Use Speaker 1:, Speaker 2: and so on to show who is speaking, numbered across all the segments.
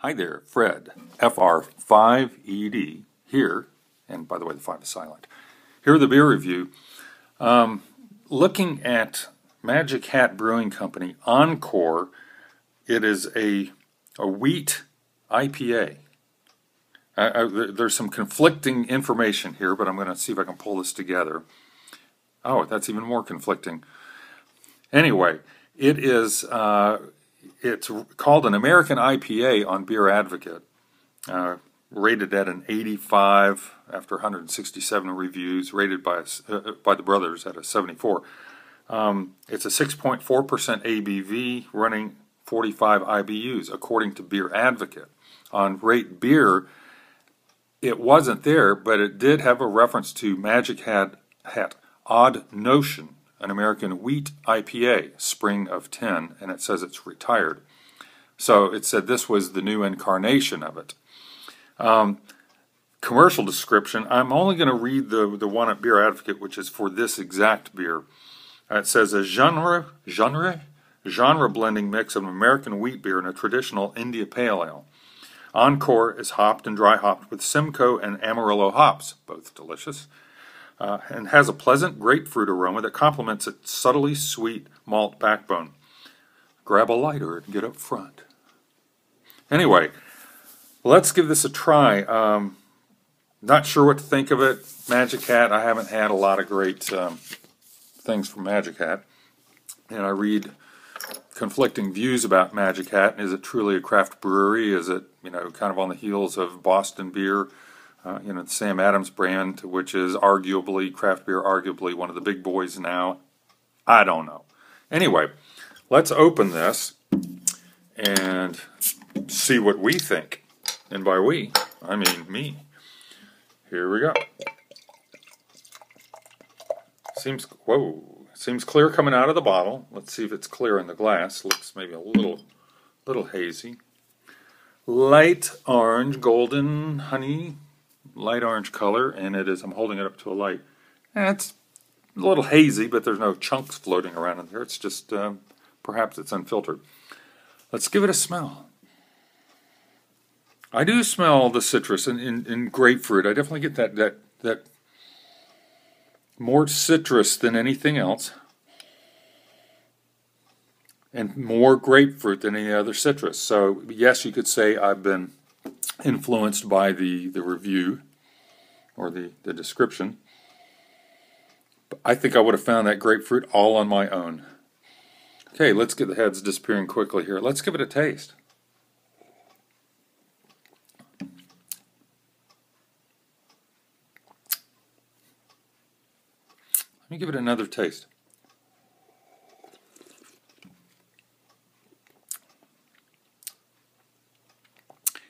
Speaker 1: Hi there, Fred, FR5ED, here, and by the way, the 5 is silent. Here are the beer review. Looking at Magic Hat Brewing Company, Encore, it is a wheat IPA. There's some conflicting information here, but I'm going to see if I can pull this together. Oh, that's even more conflicting. Anyway, it is... it's called an American IPA on Beer Advocate, rated at an 85 after 167 reviews, rated by the brothers at a 74. It's a 6.4% ABV, running 45 IBUs, according to Beer Advocate. On Rate Beer, it wasn't there, but it did have a reference to Magic Hat Odd Notion, an American wheat IPA, spring of 10, and it says it's retired. So it said this was the new incarnation of it. Commercial description, I'm only going to read the one at Beer Advocate, which is for this exact beer. It says a genre blending mix of an American wheat beer and a traditional India Pale Ale. Encore is hopped and dry hopped with Simcoe and Amarillo hops, both delicious. And has a pleasant grapefruit aroma that complements its subtly sweet malt backbone. Grab a lighter and get up front. Anyway, let's give this a try. Not sure what to think of it. Magic Hat, I haven't had a lot of great things from Magic Hat. And I read conflicting views about Magic Hat. Is it truly a craft brewery? Is it, kind of on the heels of Boston beer? The Sam Adams brand, which is arguably, craft beer, arguably one of the big boys now. I don't know. Anyway, let's open this and see what we think. And by we, I mean me. Here we go. Seems clear coming out of the bottle. Let's see if it's clear in the glass. Looks maybe a little hazy. Light orange, golden, honey. Light orange color, and it is, I'm holding it up to a light. And it's a little hazy, but there's no chunks floating around in there. It's just, perhaps it's unfiltered. Let's give it a smell. I do smell the citrus in grapefruit. I definitely get that more citrus than anything else. And more grapefruit than any other citrus. So, yes, you could say I've been influenced by the review or the description. But I think I would have found that grapefruit all on my own. Okay, let's get the heads disappearing quickly here. Let's give it a taste. Let me give it another taste.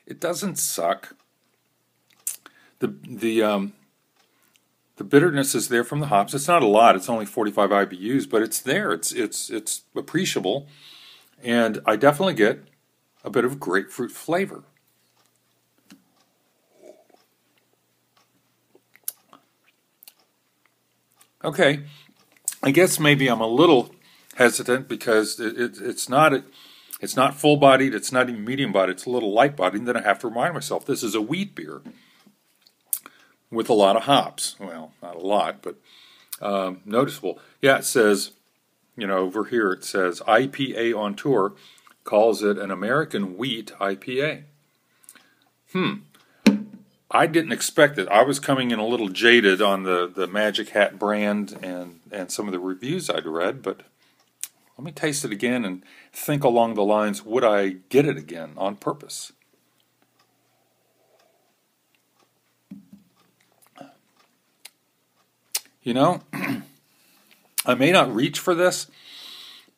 Speaker 1: It doesn't suck. The bitterness is there from the hops. It's not a lot. It's only 45 IBUs, but it's there. It's appreciable, and I definitely get a bit of grapefruit flavor. Okay, I guess maybe I'm a little hesitant because it's not full-bodied, it's not even medium-bodied, it's a little light-bodied, and then I have to remind myself, this is a wheat beer with a lot of hops. Well, not a lot, but noticeable. Yeah, it says, over here it says, IPA on tour calls it an American wheat IPA. I didn't expect it. I was coming in a little jaded on the Magic Hat brand and some of the reviews I'd read, but let me taste it again and think along the lines, would I get it again on purpose? I may not reach for this,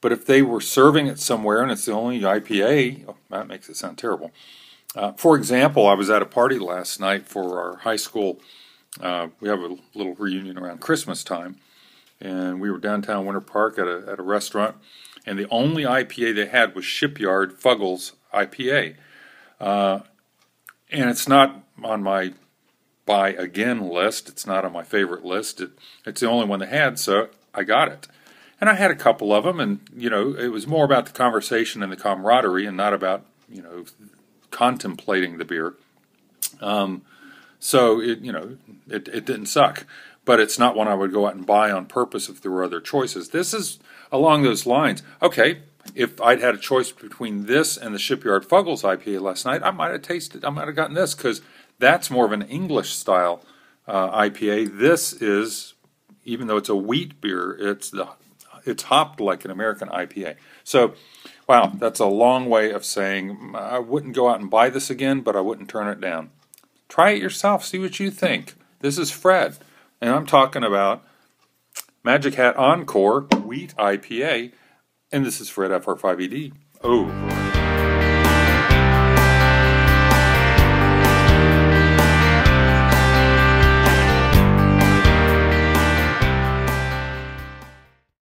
Speaker 1: but if they were serving it somewhere and it's the only IPA, that makes it sound terrible. For example, I was at a party last night for our high school. We have a little reunion around Christmas time. And we were downtown Winter Park at a restaurant, and the only IPA they had was Shipyard Fuggles IPA. And it's not on my buy again list. It's not on my favorite list. It's the only one they had, so I got it. And I had a couple of them, and, it was more about the conversation and the camaraderie and not about, contemplating the beer. So it didn't suck, but it's not one I would go out and buy on purpose if there were other choices. This is along those lines. Okay, if I'd had a choice between this and the Shipyard Fuggles IPA last night, I might have gotten this, because that's more of an English style IPA. This is, even though it's a wheat beer, it's hopped like an American IPA. So, wow, that's a long way of saying I wouldn't go out and buy this again, but I wouldn't turn it down. Try it yourself. See what you think. This is Fred, and I'm talking about Magic Hat Encore Wheat IPA, and this is Fred FR5ED. Over.